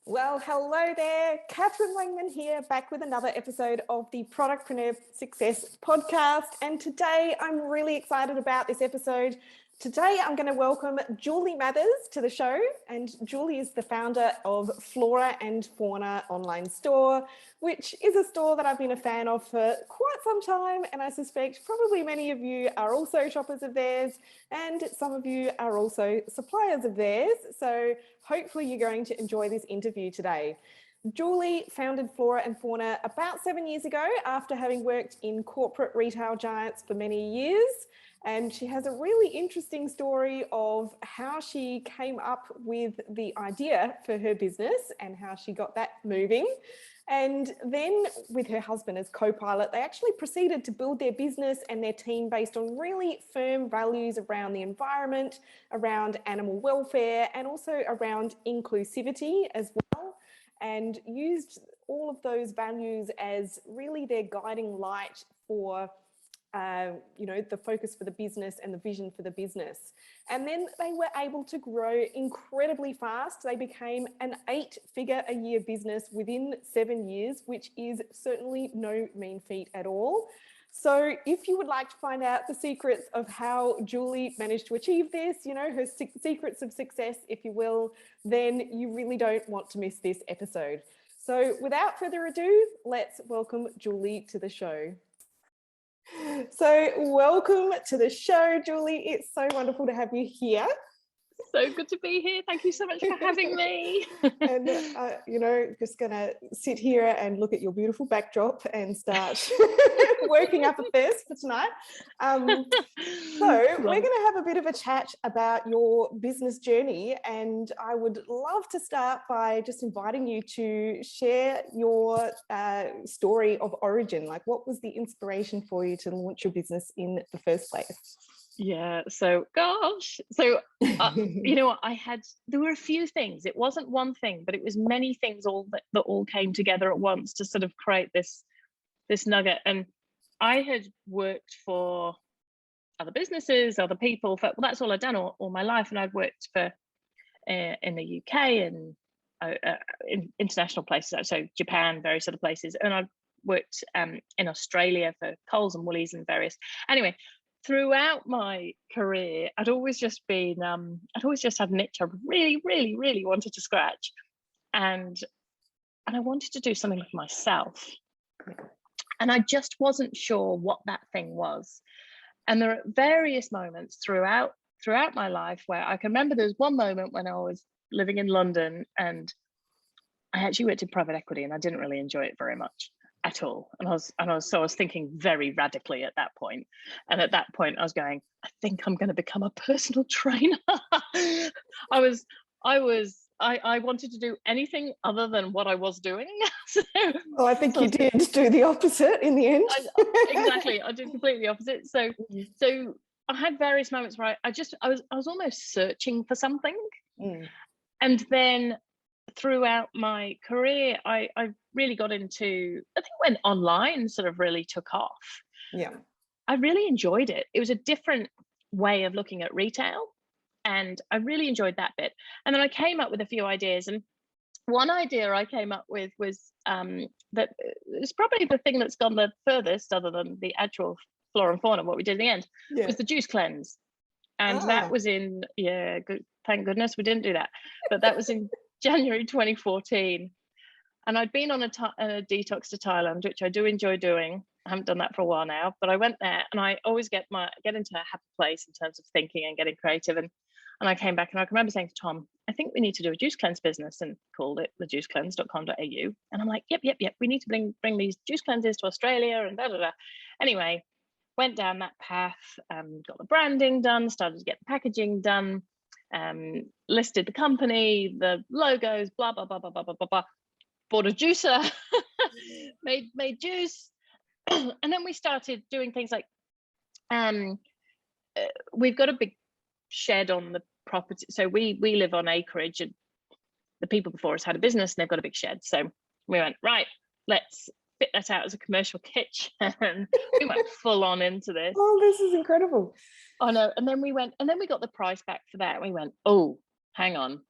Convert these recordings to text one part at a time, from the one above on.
Well, hello there. Catherine Langman here, back with another episode of the Productpreneur Success podcast. And today I'm really excited about this episode. Today I'm going to welcome Julie Mathers to the show. And Julie is the founder of Flora and Fauna online store, which is a store that I've been a fan of for quite some time. And I suspect probably many of you are also shoppers of theirs, and some of you are also suppliers of theirs. So hopefully you're going to enjoy this interview today. Julie founded Flora and Fauna about 7 years ago after having worked in corporate retail giants for many years. And she has a really interesting story of how she came up with the idea for her business and how she got that moving. And then with her husband as co-pilot, they actually proceeded to build their business and their team based on really firm values around the environment, around animal welfare, and also around inclusivity as well, and used all of those values as really their guiding light for the focus for the business and the vision for the business. And then they were able to grow incredibly fast. They became an 8-figure-a-year business within 7 years, which is certainly no mean feat at all. So if you would like to find out the secrets of how Julie managed to achieve this, her secrets of success, if you will, then you really don't want to miss this episode. So without further ado, let's welcome Julie to the show. So welcome to the show, Julie. It's so wonderful to have you here. So good to be here. Thank you so much for having me. And, just going to sit here and look at your beautiful backdrop and start working up a thirst for tonight. We're going to have a bit of a chat about your business journey. And I would love to start by just inviting you to share your story of origin. Like, what was the inspiration for you to launch your business in the first place? Yeah, so gosh, so there were a few things. It wasn't one thing, but it was many things that all came together at once to sort of create this nugget. And I had worked for other businesses, other people. That's all I'd done all my life, and I'd worked for in the UK and in international places, so Japan, various other places, and I've worked in Australia for Coles and Woolies and various. Anyway. Throughout my career, I'd always just had an itch I really, really, really wanted to scratch. And I wanted to do something with myself. And I just wasn't sure what that thing was. And there are various moments throughout my life where I can remember there was one moment when I was living in London and I actually worked in private equity and I didn't really enjoy it very much at all. And I was thinking very radically at that point. And at that point I was going, I think I'm going to become a personal trainer. I wanted to do anything other than what I was doing. I think you did do the opposite in the end. Exactly. I did completely the opposite. So I had various moments where I was almost searching for something. And then throughout my career, I really got into, I think when online sort of really took off. Yeah. I really enjoyed it. It was a different way of looking at retail. And I really enjoyed that bit. And then I came up with a few ideas. And one idea I came up with was that it's probably the thing that's gone the furthest, other than the actual Flora and Fauna, what we did in the end, was the juice cleanse. And that was in, thank goodness we didn't do that. But that was in January 2014. And I'd been on a detox to Thailand, which I do enjoy doing. I haven't done that for a while now, but I went there and I always get into a happy place in terms of thinking and getting creative. And I came back and I can remember saying to Tom, I think we need to do a juice cleanse business, and called it thejuicecleanse.com.au. And I'm like, yep. We need to bring these juice cleanses to Australia and da da da. Anyway, went down that path, got the branding done, started to get the packaging done, listed the company, the logos, blah, blah, blah, blah, blah, blah, blah, blah. Bought a juicer, made juice. And then we started doing things like, we've got a big shed on the property. So we live on acreage, and the people before us had a business and they've got a big shed. So we went, right, let's fit that out as a commercial kitchen. We went full on into this. Oh, this is incredible. I know. And then we got the price back for that. We went, oh, hang on.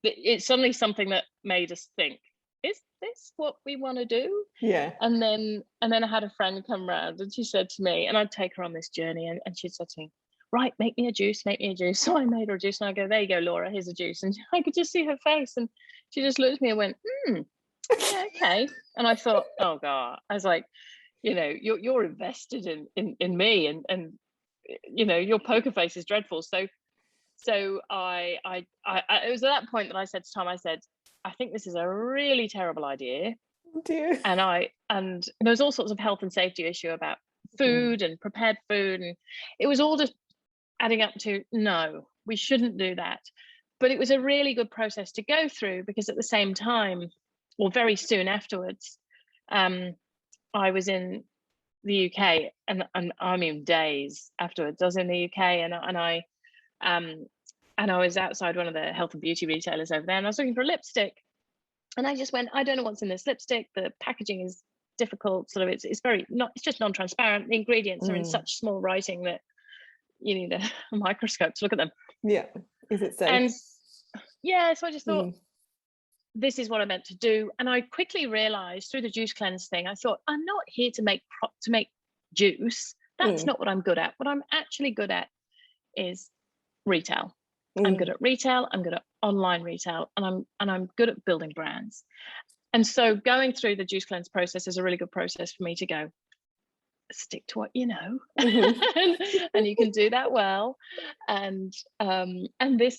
it's suddenly something that made us think, is this what we want to do? Yeah. And then I had a friend come round and she said to me, and I'd take her on this journey, and she said to me, right, make me a juice. So I made her a juice, and I go, there you go, Laura, here's a juice. And I could just see her face, and she just looked at me and went, yeah, okay. And I thought, oh God, I was like, you know, you're invested in me, and you know, your poker face is dreadful. So I it was at that point that I said to Tom, I said, I think this is a really terrible idea. Oh dear. And there was all sorts of health and safety issue about food and prepared food, and it was all just adding up to, no, we shouldn't do that. But it was a really good process to go through, because at the same time, or very soon afterwards, I was in the UK, and I mean days afterwards, I was in the UK, and I was outside one of the health and beauty retailers over there, and I was looking for a lipstick, and I just went, I don't know what's in this lipstick. The packaging is difficult, sort of, it's very not, it's just non-transparent. The ingredients are in such small writing that you need a microscope to look at them. Yeah. Is it safe? And yeah, so I just thought, this is what I meant to do. And I quickly realized through the juice cleanse thing, I thought, I'm not here to make juice. That's not what I'm good at. What I'm actually good at is retail. I'm good at retail, I'm good at online retail, and I'm good at building brands. And so going through the juice cleanse process is a really good process for me to go, stick to what you know, and you can do that well. And at the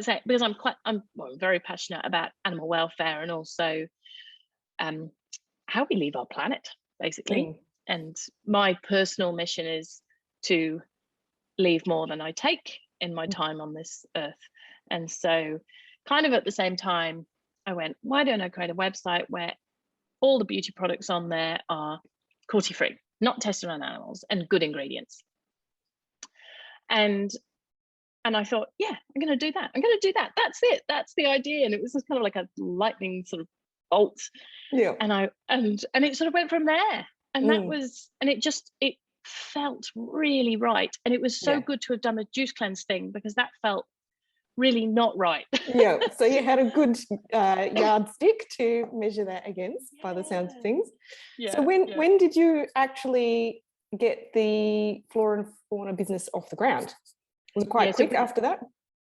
same, because I'm very passionate about animal welfare, and also how we leave our planet, basically. And my personal mission is to leave more than I take in my time on this earth. And so kind of at the same time, I went, why don't I create a website where all the beauty products on there are cruelty-free, not tested on animals, and good ingredients. And I thought, yeah, I'm going to do that. That's it. That's the idea. And it was just kind of like a lightning sort of bolt. Yeah. And it sort of went from there. And that was, and it felt really right. And it was so good to have done a juice cleanse thing, because that felt really not right. Yeah. So you had a good yardstick to measure that against, by the sounds of things. Yeah. So when did you actually get the Flora Fauna business off the ground? Was it quite quick after that?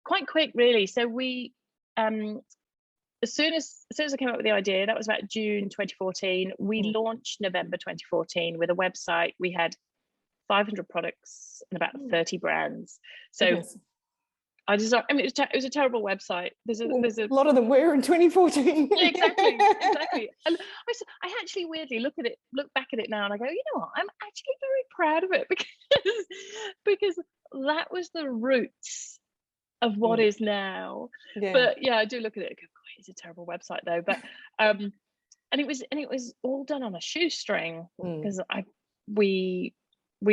Quite quick, really. So we, as soon as I came up with the idea, that was about June 2014. We launched November 2014 with a website. We had 500 products and about 30 brands. So I designed, I mean, it was a terrible website. There's a lot of them were in 2014. Yeah, exactly. And I actually weirdly look back at it now, and I go, you know what? I'm actually very proud of it, because that was the roots of what is now. Yeah. But yeah, I do look at it and go, it's a terrible website though. But and it was all done on a shoestring, because we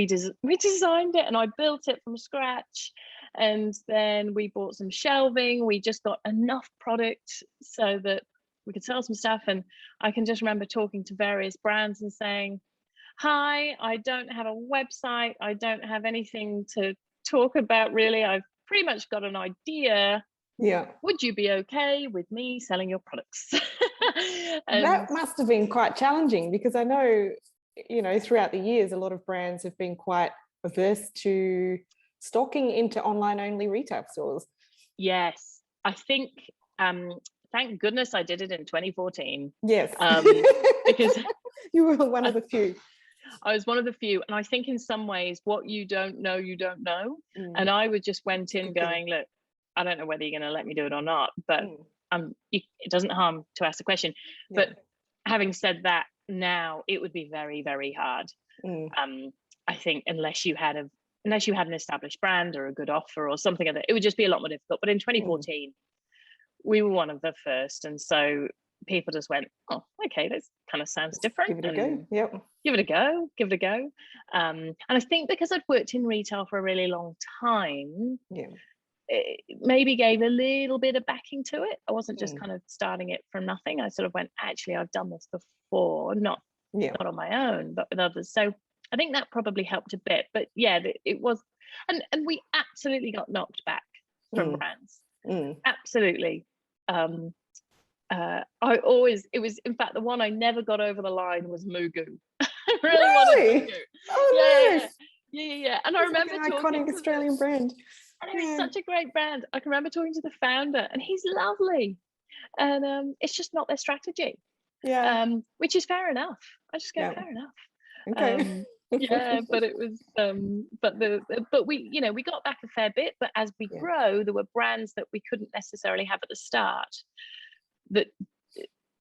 designed it and I built it from scratch, and then we bought some shelving. We just got enough product so that we could sell some stuff. And I can just remember talking to various brands and saying, hi, I don't have a website, I don't have anything to talk about really, I've pretty much got an idea. Yeah, would you be okay with me selling your products? That must have been quite challenging, because I know, you know, throughout the years a lot of brands have been quite averse to stocking into online only retail stores. Yes, I think thank goodness I did it in 2014. Yes. Because you were one of the few. I was one of the few, and I think in some ways what you don't know, you don't know. And I just went in going, look, I don't know whether you're going to let me do it or not, but it doesn't harm to ask the question. Yeah. But having said that, now it would be very, very hard. I think unless you had an established brand or a good offer or something like that, it would just be a lot more difficult. But in 2014, we were one of the first, and so people just went, oh, okay, this kind of sounds different. Give it a go. Yep. Give it a go. And I think because I'd worked in retail for a really long time, it maybe gave a little bit of backing to it. I wasn't just kind of starting it from nothing. I sort of went, actually, I've done this before, not on my own, but with others. So I think that probably helped a bit. But yeah, it was, and we absolutely got knocked back from brands. Absolutely. It was, in fact, the one I never got over the line was Mugu. I really wanted Mugu. Oh, nice. Yeah. And I remember like an talking iconic Australian brand. and it was such a great brand. I can remember talking to the founder, and he's lovely. And it's just not their strategy. Yeah. Which is fair enough. I just go, fair enough. Okay. But it was but we, you know, we got back a fair bit, but as we grow, there were brands that we couldn't necessarily have at the start that,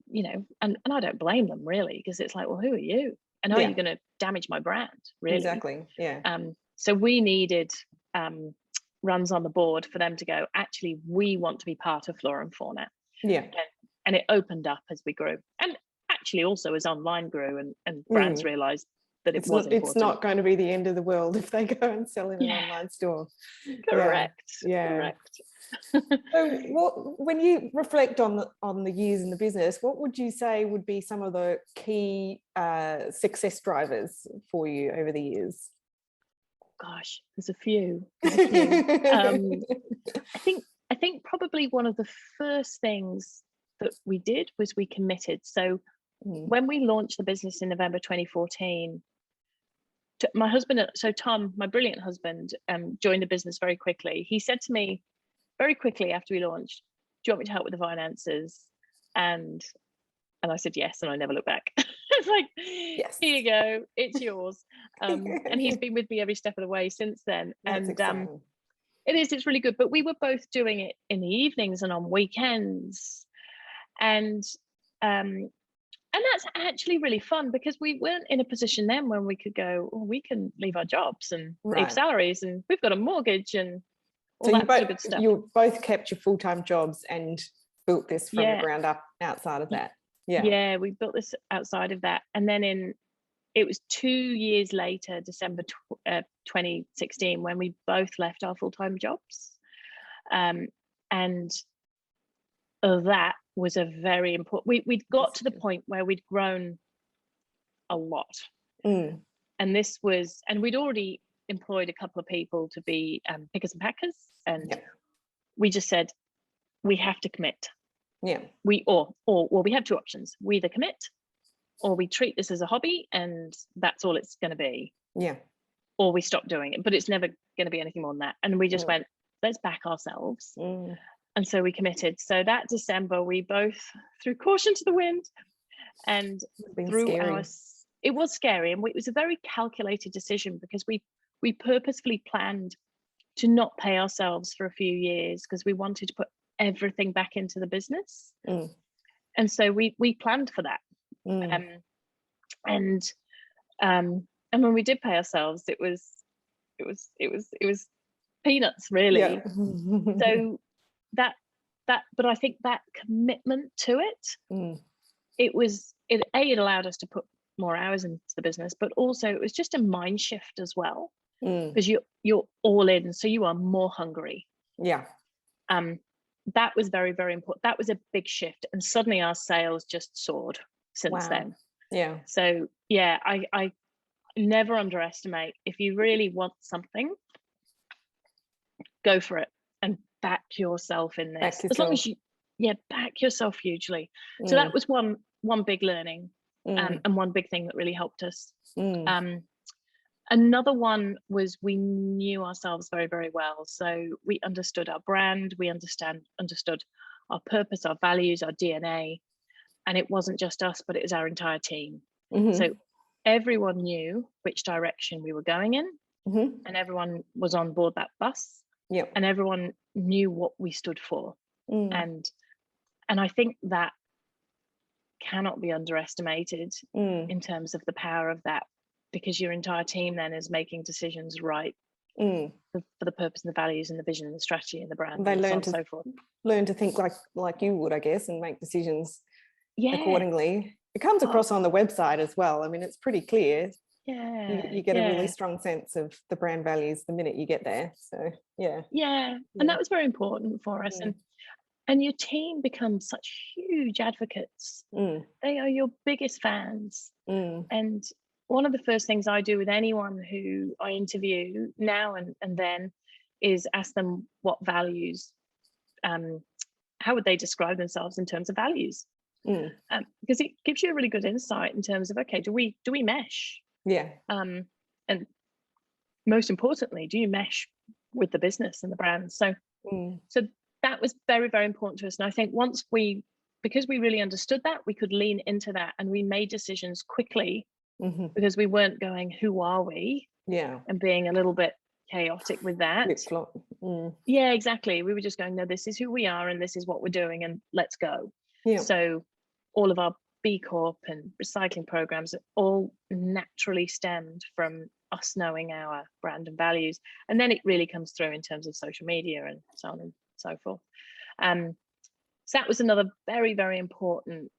you know, and I don't blame them really, because it's like, well, who are you? And are you going to damage my brand, really? Exactly. Yeah. So we needed runs on the board for them to go, actually, we want to be part of Flora and Fauna. Yeah. And it opened up as we grew. And actually also as online grew and brands realized that it was important. It's not going to be the end of the world if they go and sell in an online store. Correct. Yeah. Correct. So when you reflect on the years in the business, what would you say would be some of the key success drivers for you over the years? Gosh, there's a few. I think probably one of the first things that we did was we committed. So when we launched the business in November 2014, my husband, so Tom, my brilliant husband, joined the business very quickly. He said to me very quickly after we launched, do you want me to help with the finances? And I said yes, and I never looked back. It's like, yes, here you go, it's yours. And he's been with me every step of the way since then. That's exciting. It's really good. But we were both doing it in the evenings and on weekends. And that's actually really fun, because we weren't in a position then when we could go, oh, we can leave our jobs and leave salaries, and we've got a mortgage and all that sort of good stuff. You both kept your full-time jobs and built this from the ground up outside of that. Yeah, we built this outside of that. And then it was 2 years later, December 2016, when we both left our full-time jobs. And that was a very important, we'd got to the point where we'd grown a lot. And this was, and we'd already employed a couple of people to be pickers and packers. And we just said, we have to commit. We have two options. We either commit, or we treat this as a hobby and that's all it's going to be. Or we stop doing it, but it's never going to be anything more than that. And we just went, let's back ourselves. And so we committed. So that December, we both threw caution to the wind and it was scary. And it was a very calculated decision, because we purposefully planned to not pay ourselves for a few years, because we wanted to put everything back into the business. And so we planned for that. And when we did pay ourselves, it was peanuts, really. So but I think that commitment to it allowed us to put more hours into the business, but also it was just a mind shift as well, because you're all in, so you are more hungry. That was very, very important. That was a big shift, and suddenly our sales just soared since then. So I never underestimate, if you really want something, go for it and back yourself in this. As long as you back yourself hugely. So that was one big learning, and one big thing that really helped us. Another one was we knew ourselves very, very well. So we understood our brand, we understood our purpose, our values, our DNA. And it wasn't just us, but it was our entire team. So everyone knew which direction we were going in, and everyone was on board that bus. And everyone knew what we stood for. And I think that cannot be underestimated in terms of the power of that, because your entire team then is making decisions for the purpose and the values and the vision and the strategy and the brand. They learn to think like you would, I guess, and make decisions accordingly. It comes across on the website as well. I mean, it's pretty clear. You get a really strong sense of the brand values the minute you get there. So and that was very important for us. And your team becomes such huge advocates. They are your biggest fans. And one of the first things I do with anyone who I interview now and then is ask them what values how would they describe themselves in terms of values? Because it gives you a really good insight in terms of, okay, do we mesh? Yeah. And most importantly, do you mesh with the business and the brand? So that was very, very important to us. And I think because we really understood that, we could lean into that, and we made decisions quickly because we weren't going, who are we? Yeah. And being a little bit chaotic with that. Yeah, exactly. We were just going, no, this is who we are and this is what we're doing, and let's go. Yeah. So all of our B-Corp and recycling programs all naturally stemmed from us knowing our brand and values. And then it really comes through in terms of social media and so on and so forth. So that was another very, very important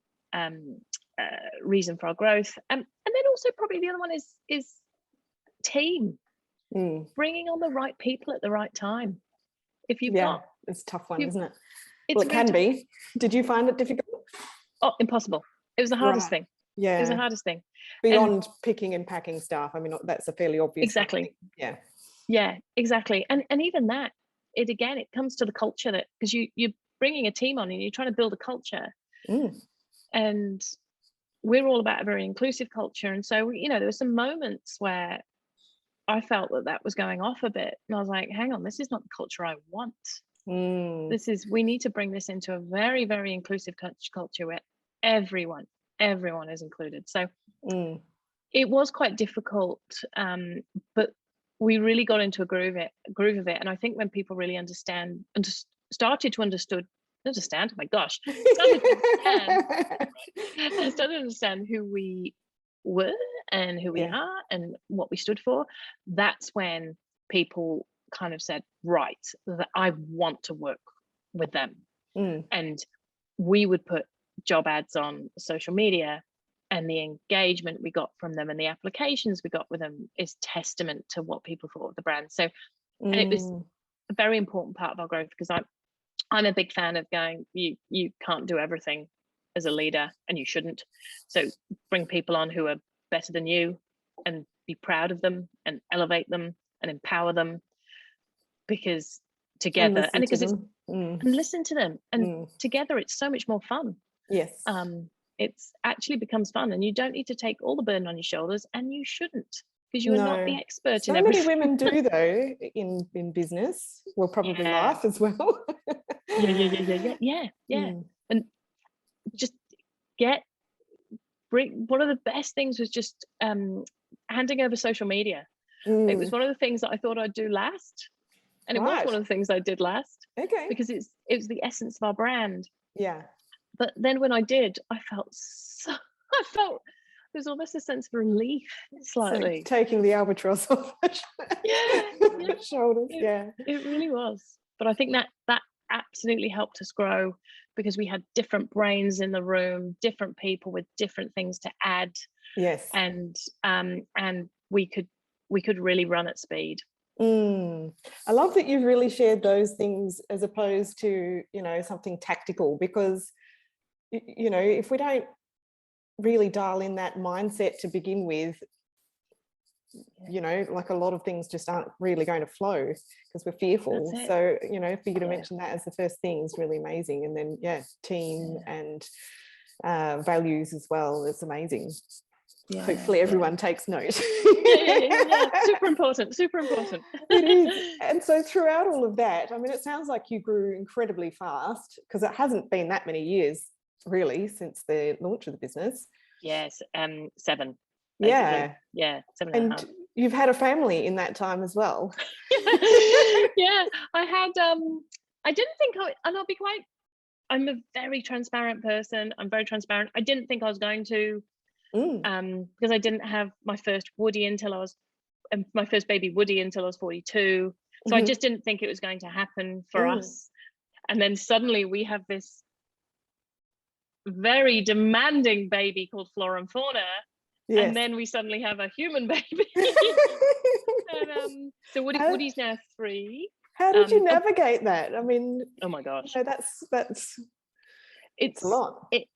reason for our growth. And then also probably the other one is team. Bringing on the right people at the right time. If you've got, it's a tough one, isn't it? Well, it can be. Did you find it difficult? Oh, impossible. It was the hardest thing. Yeah, it was the hardest thing. Beyond picking and packing staff. I mean, that's a fairly obvious. Exactly. Thing. Yeah, exactly. And even that, it comes to the culture, that because you're bringing a team on and you're trying to build a culture, and we're all about a very inclusive culture. And so there were some moments where I felt that was going off a bit, and I was like, hang on, this is not the culture I want. We need to bring this into a very, very inclusive culture where everyone is included. So it was quite difficult, but we really got into a groove of it. And I think when people really started to understand, oh my gosh, started to understand who we were and who we are and what we stood for, that's when people kind of said, right, that I want to work with them. And we would put job ads on social media, and the engagement we got from them and the applications we got with them is testament to what people thought of the brand. So and it was a very important part of our growth, because I'm a big fan of going, you can't do everything as a leader, and you shouldn't. So bring people on who are better than you and be proud of them and elevate them and empower them, because together and listen to them, and together it's so much more fun. Yes. It's actually becomes fun, and you don't need to take all the burden on your shoulders, and you shouldn't, because you are not the expert in everything. So many women do though in business. Well, probably life as well. Yeah. And just one of the best things was just handing over social media. It was one of the things that I thought I'd do last, and it was one of the things I did last. Okay. Because it was the essence of our brand. Yeah. But then when I did, I felt there's almost a sense of relief, slightly. Like taking the albatross off the shoulders. It really was. But I think that absolutely helped us grow, because we had different brains in the room, different people with different things to add. Yes. And we could really run at speed. I love that you've really shared those things as opposed to, something tactical, because, if we don't really dial in that mindset to begin with, like a lot of things just aren't really going to flow because we're fearful. So, for you to mention that as the first thing is really amazing. And then, team and values as well. It's amazing. Hopefully everyone takes note. Super important. It is. And so throughout all of that, I mean, it sounds like you grew incredibly fast, because it hasn't been that many years really since the launch of the business. Yes, 7. Basically. Yeah. 7.5. You've had a family in that time as well. I had I didn't think and I'll be quite, I'm a very transparent person. I'm very transparent. I didn't think I was going to, because I didn't have my first Woody until I was my first baby Woody until I was 42. So I just didn't think it was going to happen for us. And then suddenly we have this very demanding baby called Flora Fauna. Yes. And then we suddenly have a human baby. And, so Woody's now 3. How did you navigate that? I mean, oh my gosh, that's it's a lot. We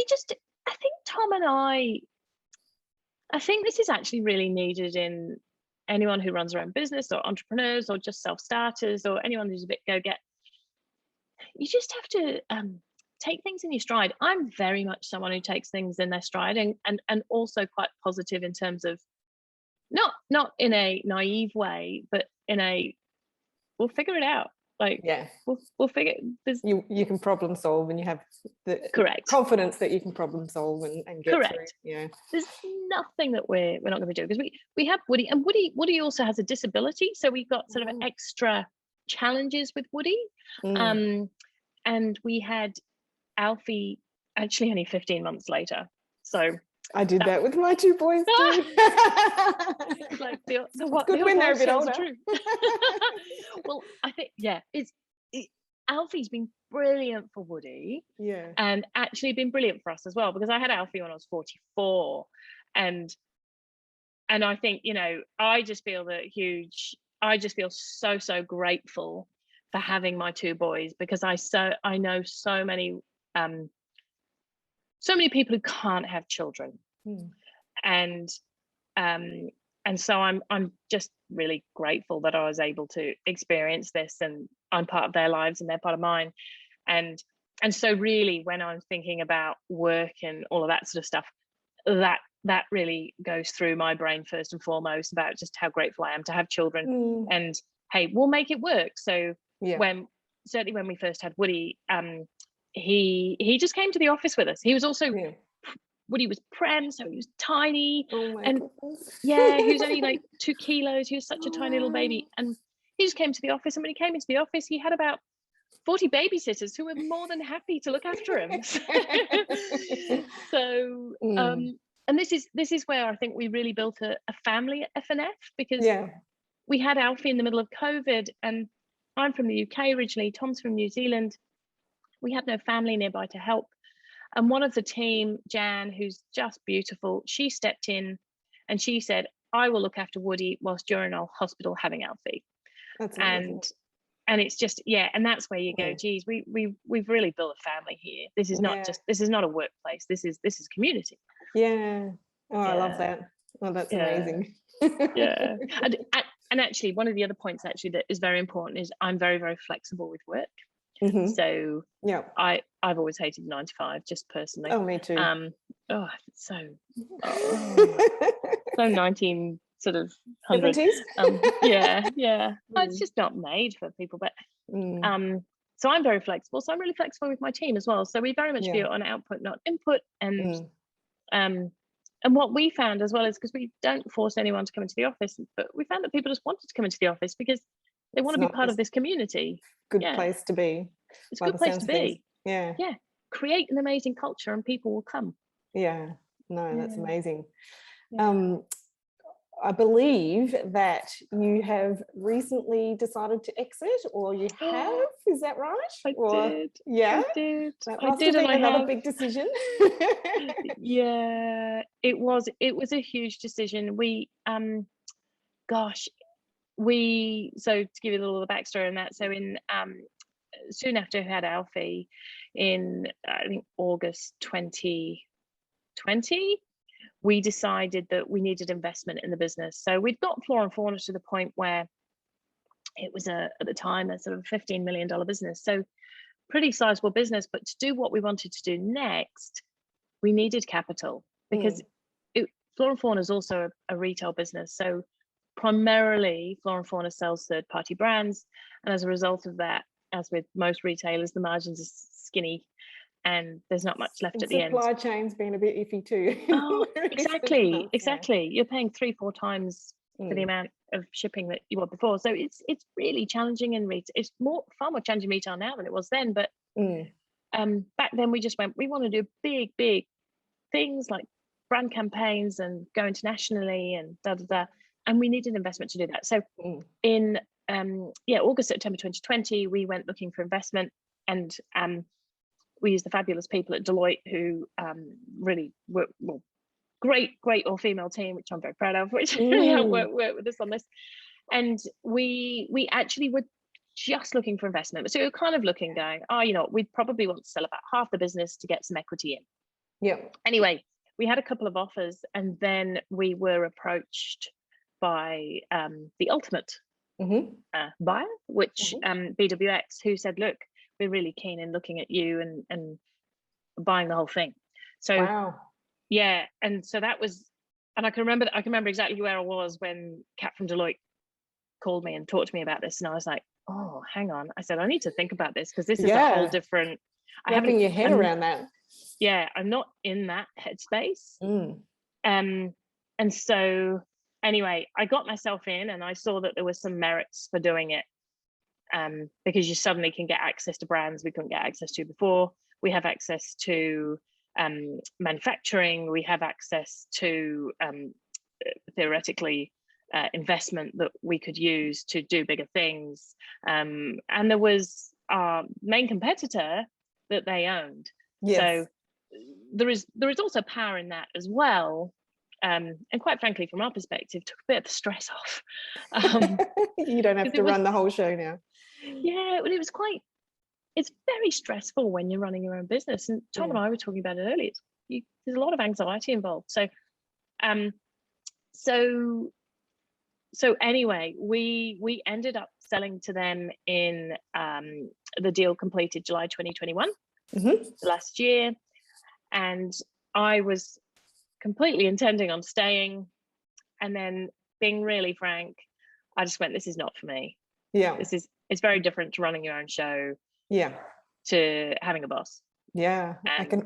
just, I think Tom and I think this is actually really needed in anyone who runs their own business, or entrepreneurs, or just self-starters, or anyone who's a bit go-get. you just have to take things in your stride. I'm very much someone who takes things in their stride, and also quite positive in terms of not in a naive way, but in a we'll figure it out. Like, Yeah, we'll figure this. You can problem solve, and you have the Correct confidence that you can problem solve and get correct through. Yeah, there's nothing that we're not going to do, because we have Woody, and Woody also has a disability, so we've got sort of extra challenges with Woody. And we had Alfie actually only 15 months later, so I did that with my two boys too. like the what good the when they're a bit tells the older. truth. Well, I think Alfie's been brilliant for Woody, Yeah, and actually been brilliant for us as well, because I had Alfie when I was 44, and I think, you know, I just feel so grateful for having my two boys, because I know so many people who can't have children. And so I'm just really grateful that I was able to experience this, and I'm part of their lives and they're part of mine. And so really, when I'm thinking about work and all of that sort of stuff, that really goes through my brain first and foremost, about just how grateful I am to have children. And hey, we'll make it work. So certainly when we first had Woody, he just came to the office with us. He was also Woody was prem, so he was tiny. And he was only like 2 kilos. He was such a tiny little baby, and he just came to the office. And when he came into the office, he had about 40 babysitters who were more than happy to look after him. So and this is where I think we really built a family at FNF, because we had Alfie in the middle of COVID, and I'm from the UK originally, Tom's from New Zealand. We had no family nearby to help. And one of the team, Jan, who's just beautiful, she stepped in and she said, I will look after Woody whilst you're in our hospital having Alfie. That's amazing. And it's just, and that's where you go, geez, we've really built a family here. This is not this is not a workplace. This is community. Yeah. Oh, I love that. Oh, that's amazing. Yeah. And actually, one of the other points actually that is very important is I'm very, very flexible with work. So I've always hated 9 to 5, just personally. Oh, me too. So 19 sort of 100. 70s? It's just not made for people, but so I'm very flexible. So I'm really flexible with my team as well. So we very much view it on output, not input. And what we found as well is, because we don't force anyone to come into the office, but we found that people just wanted to come into the office because they want to be part of this community. Good place to be. It's a good place to be. Yeah. Create an amazing culture and people will come. Yeah. No, that's amazing. I believe that you have recently decided to exit, or you have, is that right? I did. Yeah. I did. That must have been another big decision. It was a huge decision. We so to give you a little backstory on that, so in soon after I had Alfie in I think August 2020, we decided that we needed investment in the business. So we'd got Flora Fauna to the point where it was at the time a sort of $15 million business, so pretty sizable business. But to do what we wanted to do next, we needed capital, because Flora Fauna is also a retail business. So primarily Flora Fauna sells third-party brands, and as a result of that, as with most retailers, the margins are skinny and there's not much left at the end. Supply chain's been a bit iffy too. Oh, exactly. You're paying 3-4 times for the amount of shipping that you were before. So it's really challenging in retail. It's far more challenging in retail now than it was then. But back then we just went, we want to do big things like brand campaigns and go internationally and and we needed investment to do that. So in August, September 2020, we went looking for investment, and we used the fabulous people at Deloitte who really were great all-female team, which I'm very proud of, which really helped work with us on this. And we actually were just looking for investment. So we were kind of looking, going, we'd probably want to sell about half the business to get some equity in. Yeah. Anyway, we had a couple of offers, and then we were approached by the ultimate buyer, which BWX, who said, look, we're really keen in looking at you and buying the whole thing. So wow. yeah, and so that was, and I can remember exactly where I was when Kat from Deloitte called me and talked to me about this, and I was like, oh, hang on. I said, I need to think about this, because this is a whole different. Wrapping your head around that. Yeah, I'm not in that headspace. Mm. And so anyway, I got myself in, and I saw that there was some merits for doing it, because you suddenly can get access to brands we couldn't get access to before. We have access to manufacturing. We have access to theoretically investment that we could use to do bigger things. And there was our main competitor that they owned. Yes. So there is also power in that as well. And quite frankly, from our perspective, took a bit of the stress off. You don't have to run the whole show now. Yeah, well, it's very stressful when you're running your own business. And Tom and I were talking about it earlier. There's a lot of anxiety involved. So anyway, we ended up selling to them in the deal completed July 2021, last year. And I was completely intending on staying. And then, being really frank, I just went, this is not for me. Yeah. It's very different to running your own show. Yeah. To having a boss. Yeah, I can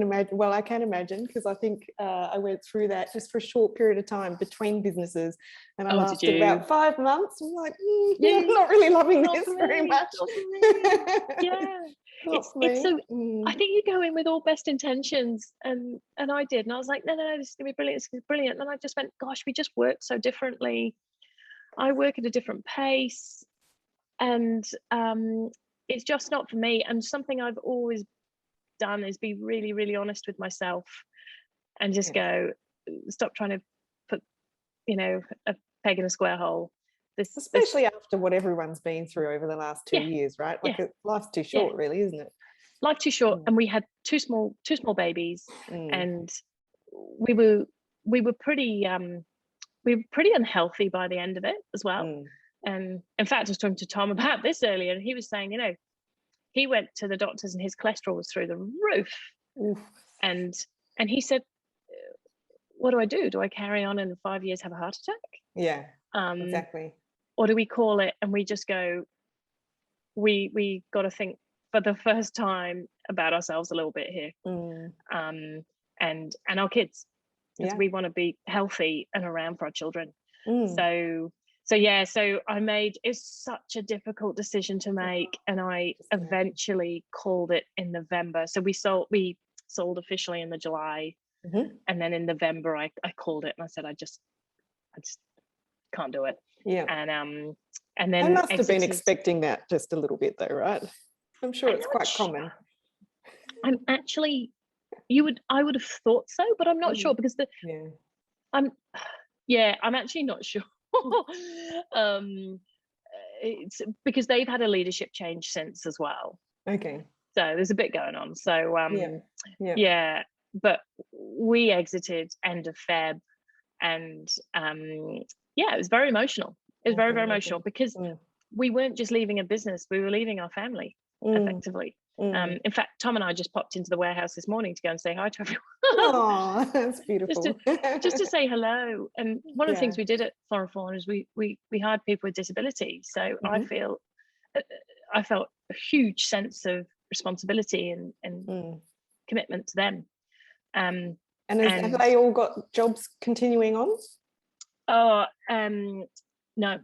imagine. Well, I can imagine, because I think I went through that just for a short period of time between businesses, and I lasted about 5 months. I'm like, I'm not really loving this very much. Yeah, it's so. I think you go in with all best intentions, and I did, and I was like, no, this is gonna be brilliant. It's gonna be brilliant. And I just went, gosh, we just work so differently. I work at a different pace, and it's just not for me. And something I've always done is be really, really honest with myself, and just go, stop trying to put, a peg in a square hole. Especially after what everyone's been through over the last 2 years, right? Like life's too short, really, isn't it? Life too short. And we had two small babies, and we were pretty unhealthy by the end of it as well. And in fact, I was talking to Tom about this earlier, and he was saying, he went to the doctors and his cholesterol was through the roof. Oof. And he said, what do I do? Do I carry on and in 5 years have a heart attack? Yeah, exactly. Or do we call it and we just go, we got to think for the first time about ourselves a little bit here. And our kids, because we want to be healthy and around for our children. So I made, it's such a difficult decision to make, and I eventually called it in November. So we sold officially in the July, and then in November I called it, and I said, I just can't do it. Yeah. And then I must have been expecting that just a little bit, though, right? I'm sure it's quite common. I'm actually, I would have thought so, but I'm not sure, because I'm actually not sure. It's because they've had a leadership change since as well. Okay. So there's a bit going on. So but we exited end of Feb, and it was very emotional. It was very, very emotional, because we weren't just leaving a business, we were leaving our family effectively. In fact, Tom and I just popped into the warehouse this morning to go and say hi to everyone. Oh, that's beautiful. just to say hello. And one of the things we did at Flora Fauna is we hired people with disabilities. So I felt a huge sense of responsibility and commitment to them. And have they all got jobs continuing on? Oh, no,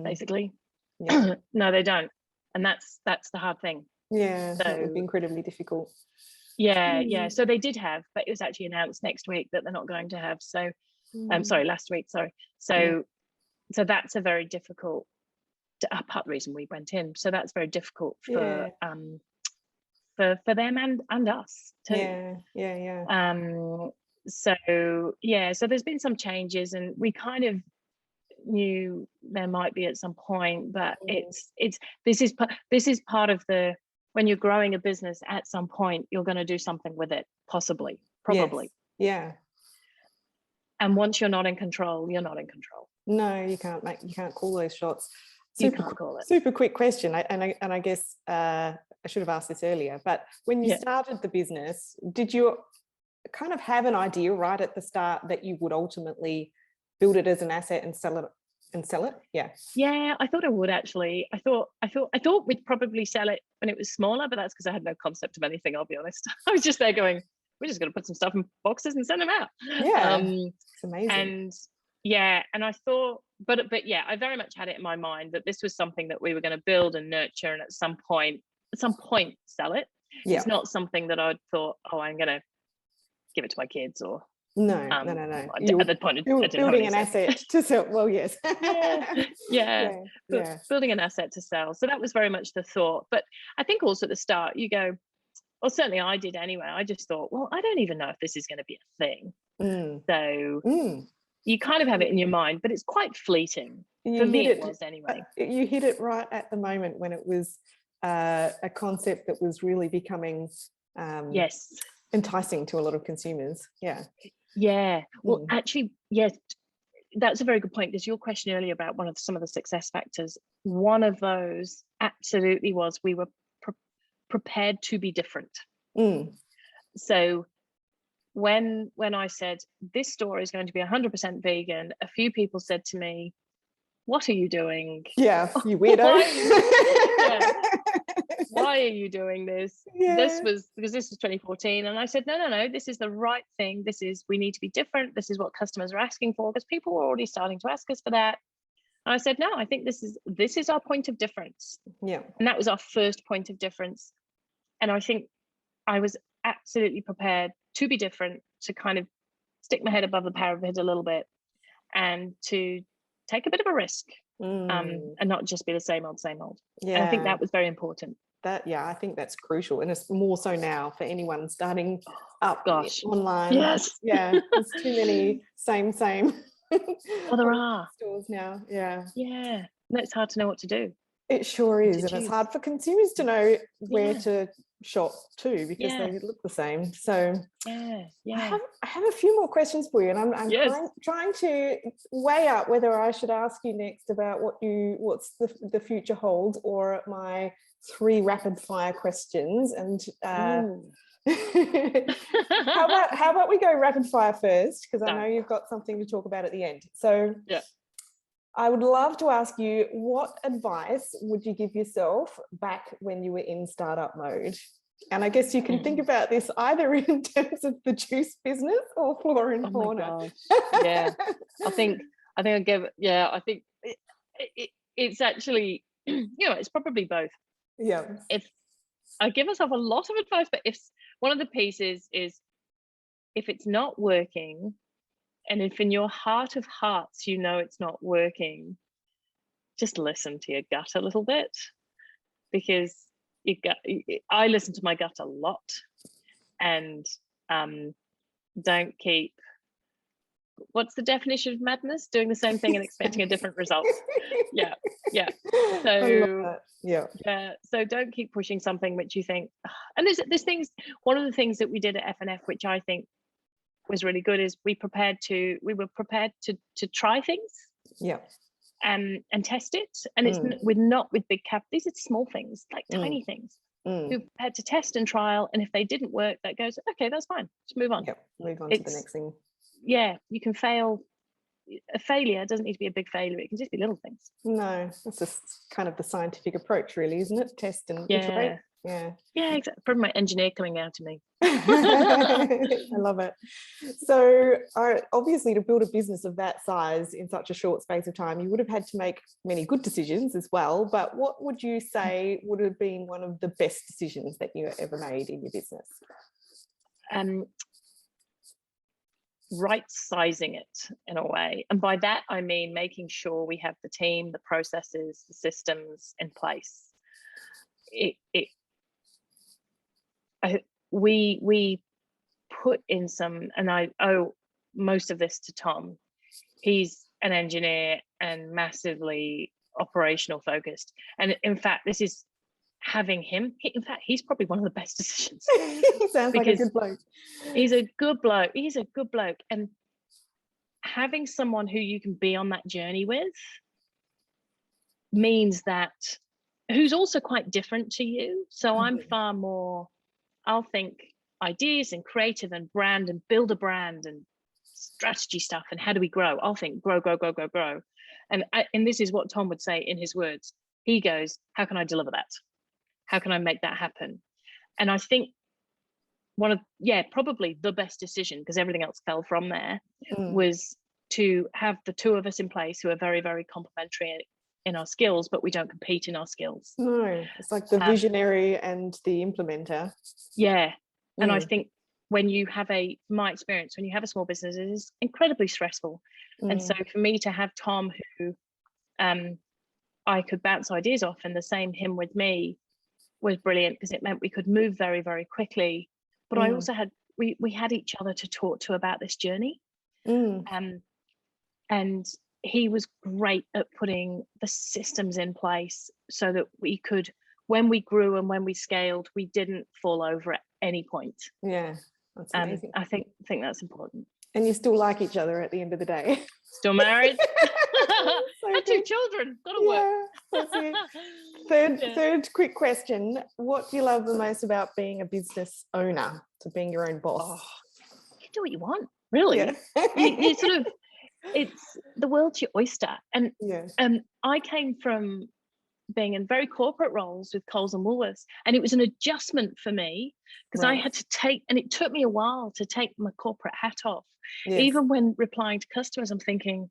basically. Yeah. No, they don't. And that's the hard thing. Yeah, so, that would be incredibly difficult. Yeah. So they did have, but it was actually announced next week that they're not going to have. So, last week. Sorry. So that's a very difficult. Part of the reason we went in. So that's very difficult for them and us too. Yeah. So there's been some changes, and we kind of knew there might be at some point, but this is part of the, when you're growing a business, at some point you're going to do something with it, probably. Yeah. And once you're not in control, you're not in control. No, you can't call those shots. You can't call it. Super quick question, and I guess I should have asked this earlier, but when you started the business, did you kind of have an idea right at the start that you would ultimately build it as an asset and sell it? Yeah, I thought I would actually. I thought we'd probably sell it when it was smaller, but that's because I had no concept of anything, I'll be honest. I was just there going, we're just going to put some stuff in boxes and send them out. It's amazing. And I thought, but I very much had it in my mind that this was something that we were going to build and nurture, and at some point sell it. It's not something that I'd thought, oh, I'm going to give it to my kids or no. At that point, building an asset to sell. Well, yes. Building an asset to sell. So that was very much the thought. But I think also at the start, you go, well, certainly I did anyway. I just thought, well, I don't even know if this is going to be a thing. So you kind of have it in your mind, but it's quite fleeting. For me, it was anyway. You hit it right at the moment when it was a concept that was really becoming enticing to a lot of consumers. Well, actually, yes, that's a very good point, because your question earlier about some of the success factors, one of those absolutely was we were prepared to be different. So when I said this store is going to be 100% vegan, a few people said to me, what are you doing? Yeah, you weirdo. Why are you doing this? This was 2014, and I said no, this is the right thing. We need to be different. This is what customers are asking for, because people were already starting to ask us for that. And I said, no, I think this is our point of difference. And that was our first point of difference. And I think I was absolutely prepared to be different, to kind of stick my head above the parapet a little bit, and to take a bit of a risk, and not just be the same old. And I think that was very important. I think that's crucial, and it's more so now for anyone starting up online. Yes. There's too many same. Well, there are stores now. And it's hard to know what to do. It sure is, and it's hard for consumers to know where to shop too, because they look the same. So I have a few more questions for you, and I'm trying to weigh up whether I should ask you next about what's the future holds, or my 3 rapid fire questions. And how about we go rapid fire first, because I know you've got something to talk about at the end. So I would love to ask you, what advice would you give yourself back when you were in startup mode? And I guess you can think about this either in terms of the juice business or Flora Fauna. I think I give. I think it's actually, it's probably both. If I give myself a lot of advice, but if one of the pieces is, if it's not working, and if in your heart of hearts you know it's not working, just listen to your gut a little bit, because I listen to my gut a lot, and don't keep, what's the definition of madness? Doing the same thing and expecting a different result. So don't keep pushing something which you think, and there's things. One of the things that we did at FNF, which I think was really good, is we were prepared to try things and test it, and we're not with big cap. These are small things, like tiny things. We're prepared to test and trial, and if they didn't work, that goes, okay, that's fine, just move on. Move on to the next thing. You can fail. A failure doesn't need to be a big failure, it can just be little things. No, that's just kind of the scientific approach, really, isn't it? Test and iterate. Exactly. Probably my engineer coming out to me. I love it. So obviously, to build a business of that size in such a short space of time, you would have had to make many good decisions as well, but what would you say would have been one of the best decisions that you ever made in your business? Right sizing it in a way, and by that I mean making sure we have the team, the processes, the systems in place. We put in some, and I owe most of this to Tom. He's an engineer and massively operational focused, and in fact this is having him, he's probably one of the best decisions. He sounds like a good bloke. He's a good bloke, and having someone who you can be on that journey with means that who's also quite different to you. So I'm far more, I'll think ideas and creative and brand and build a brand and strategy stuff and how do we grow. I'll think grow. And this is what Tom would say in his words. He goes, how can I deliver that? How can I make that happen? And I think probably the best decision, because everything else fell from there, was to have the two of us in place who are very, very complementary in our skills, but we don't compete in our skills. No, it's like the visionary and the implementer. Yeah. And I think when you have my experience, when you have a small business, it is incredibly stressful. And so for me to have Tom, who I could bounce ideas off, and the same him with me, was brilliant, because it meant we could move very, very quickly. But I also had, we had each other to talk to about this journey. And he was great at putting the systems in place so that we could, when we grew and when we scaled, we didn't fall over at any point. Yeah, that's amazing. I think that's important. And you still like each other at the end of the day. Still married. Had 2 children. Gotta work. That's it. Third quick question. What do you love the most about being a business owner, so being your own boss? You do what you want, really. Yeah. you sort of, it's the world's your oyster. And I came from being in very corporate roles with Coles and Woolworths, and it was an adjustment for me, because I had to take, and it took me a while to take my corporate hat off. Even when replying to customers, I'm thinking,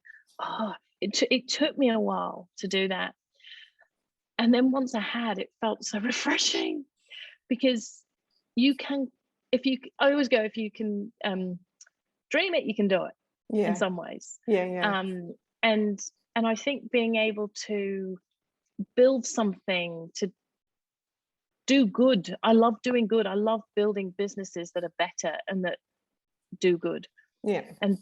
it took me a while to do that. And then once I had, it felt so refreshing, because you can, I always go, if you can dream it, you can do it. In some ways. And I think being able to build something, to do good. I love doing good. I love building businesses that are better and that do good. And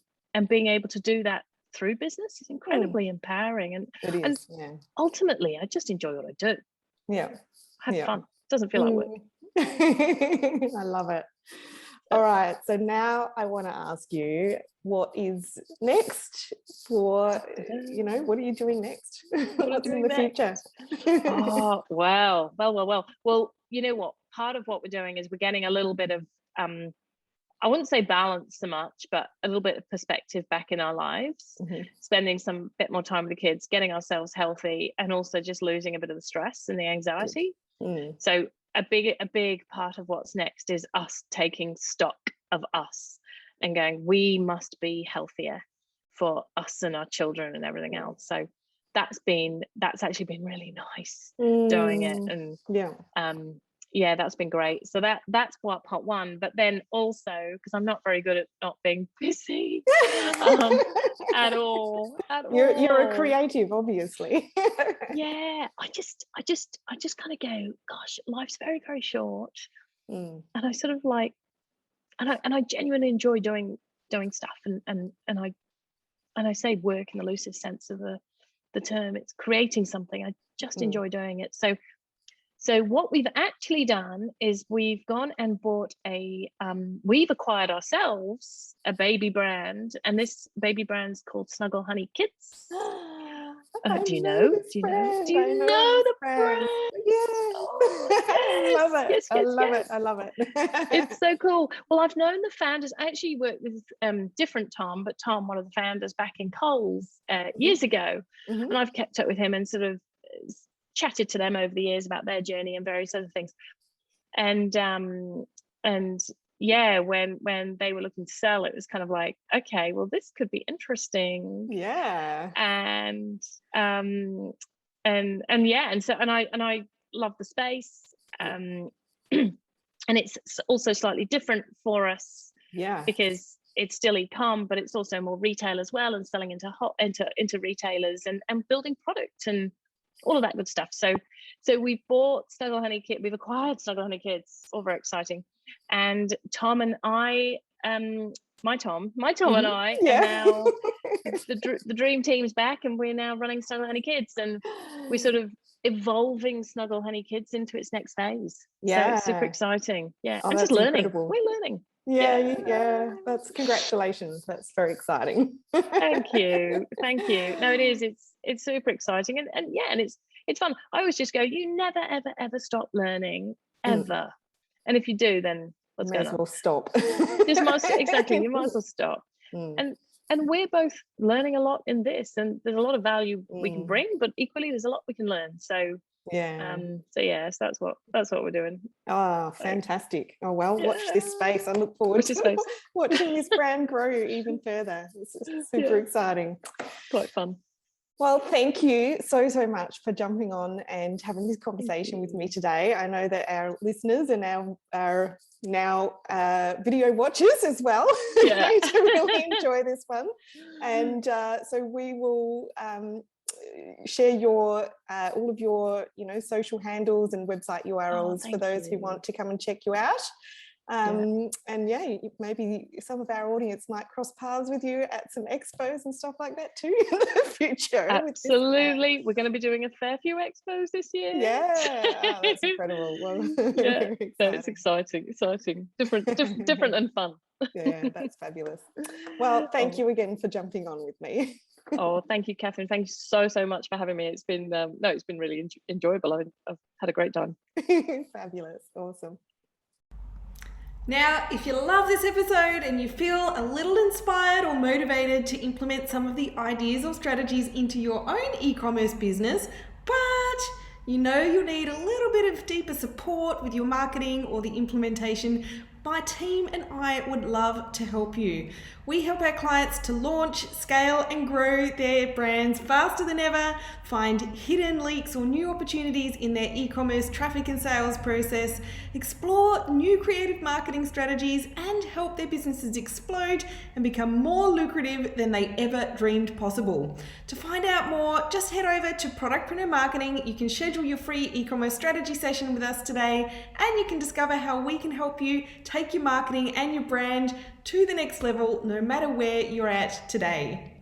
being able to do that through business is incredibly empowering. And ultimately, I just enjoy what I do. Have fun. Doesn't feel like work. I love it. All right, so now I want to ask you, what is next for, what are you doing next? What's in the future? Well, you know what? Part of what we're doing is we're getting a little bit of, I wouldn't say balance so much, but a little bit of perspective back in our lives, spending some bit more time with the kids, getting ourselves healthy, and also just losing a bit of the stress and the anxiety. So a big part of what's next is us taking stock of us and going, we must be healthier for us and our children and everything else. So that's actually been really nice doing it. And that's been great. So that's what part one. But then also, because I'm not very good at not being busy at all. You're a creative, obviously. I just kind of go, gosh, life's very, very short. And I sort of like, and I genuinely enjoy doing stuff, and I say work in the loosest sense of the term. It's creating something. I just enjoy doing it. So what we've actually done is we've gone and bought we've acquired ourselves a baby brand, and this baby brand's called Snuggle Hunny Kids. Do you know the brand? Yes. I love it. It's so cool. Well, I've known the founders. I actually worked with different Tom, but Tom, one of the founders, back in Coles years ago, and I've kept up with him and sort of chatted to them over the years about their journey and various other things. And when they were looking to sell, it was kind of like, okay, well, this could be interesting. And I love the space, and it's also slightly different for us, because it's still e-com, but it's also more retail as well, and selling into retailers and building product and all of that good stuff. So we've bought Snuggle Hunny Kids, we've acquired Snuggle Hunny Kids, all very exciting. And Tom and I, my Tom and I are now, the dream team's back, and we're now running Snuggle Hunny Kids, and we're sort of evolving Snuggle Hunny Kids into its next phase. So it's super exciting. I'm just learning. Incredible. We're learning. That's congratulations. That's very exciting. Thank you. No, it is. It's super exciting, and it's fun. I always just go, you never, ever, ever stop learning, ever. And if you do, then what's going on? May as well stop. Exactly, you might as well stop. And we're both learning a lot in this, and there's a lot of value we can bring, but equally there's a lot we can learn. So yes, that's what we're doing. Oh, fantastic. Oh, well, watch this space. I look forward to watching this brand grow even further. It's super exciting. Quite fun. Well, thank you so much for jumping on and having this conversation with me today. I know that our listeners and our now video watchers as well going to really enjoy this one. And so we will share your all of your social handles and website URLs for those who want to come and check you out. And maybe some of our audience might cross paths with you at some expos and stuff like that too in the future. Absolutely. We're going to be doing a fair few expos this year. Yeah. That's incredible. Well, it's exciting. Different and fun. Yeah, that's fabulous. Well, thank you again for jumping on with me. Oh, thank you, Catherine. Thank you so much for having me. It's been it's been really enjoyable. I've had a great time. Fabulous. Awesome. Now, if you love this episode and you feel a little inspired or motivated to implement some of the ideas or strategies into your own e-commerce business, but you'll need a little bit of deeper support with your marketing or the implementation, my team and I would love to help you. We help our clients to launch, scale, and grow their brands faster than ever, find hidden leaks or new opportunities in their e-commerce traffic and sales process, explore new creative marketing strategies, and help their businesses explode and become more lucrative than they ever dreamed possible. To find out more, just head over to Productpreneur Marketing. You can schedule your free e-commerce strategy session with us today, and you can discover how we can help you take your marketing and your brand to the next level, no matter where you're at today.